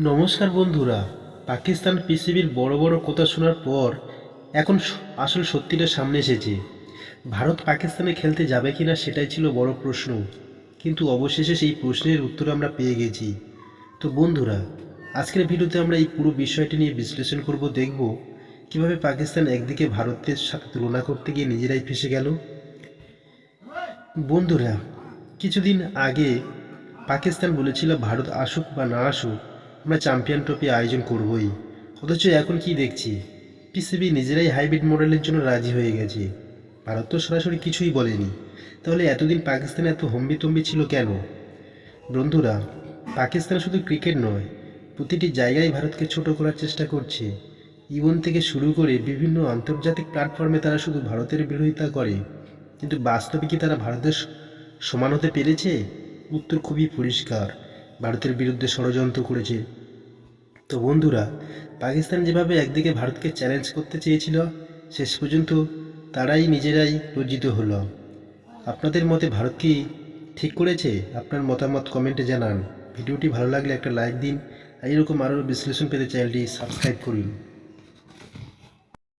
নমস্কার বন্ধুরা। পাকিস্তান পিসিবির বড় বড় কথা শোনার পর এখন আসল সত্যিটা সামনে এসেছে। ভারত পাকিস্তানে খেলতে যাবে কিনা সেটাই ছিল বড় প্রশ্ন, কিন্তু অবশেষে সেই প্রশ্নের উত্তর আমরা পেয়ে গেছি। তো বন্ধুরা, আজকের ভিডিওতে আমরা এই পুরো বিষয়টি নিয়ে বিশ্লেষণ করব, দেখব কিভাবে পাকিস্তান একদিকে ভারতের সাথে তুলনা করতে গিয়ে নিজেরাই ফেঁসে গেল। বন্ধুরা, কিছুদিন আগে পাকিস্তান বলেছিল ভারত আসুক বা না আসুক আমরা চ্যাম্পিয়ন ট্রফি আয়োজন করবই। অথচ এখন কি দেখছি, পিসিবি নিজেরাই হাইব্রিড মডেলের জন্য রাজি হয়ে গেছে। ভারত তো সরাসরি কিছুই বলেনি। তাহলে এতদিন পাকিস্তান এত হম্বিতম্বি ছিল কেন? বন্ধুরা, পাকিস্তান শুধু ক্রিকেট নয়, প্রতিটি জায়গায় ভারতকে ছোট করার চেষ্টা করছে। ইভেন থেকে শুরু করে বিভিন্ন আন্তর্জাতিক প্ল্যাটফর্মে তারা শুধু ভারতের বিরোধিতা করে, কিন্তু বাস্তবে কি তারা ভারতের সমান হতে পেরেছে? উত্তর খুবই পরিষ্কার, ভারতের বিরুদ্ধে ষড়যন্ত্র করেছে। তো বন্ধুরা, পাকিস্তান যেভাবে একদিকে ভারতকে চ্যালেঞ্জ করতে চেয়েছিল, শেষ পর্যন্ত তারাই নিজেরাই লজ্জিত হলো। আপনাদের মতে ভারত কি ঠিক করেছে? আপনার মতামত কমেন্টে জানান। ভিডিওটি ভালো লাগলে একটা লাইক দিন, আর এরকম আরও বিশ্লেষণ পেতে চ্যানেলটি সাবস্ক্রাইব করুন।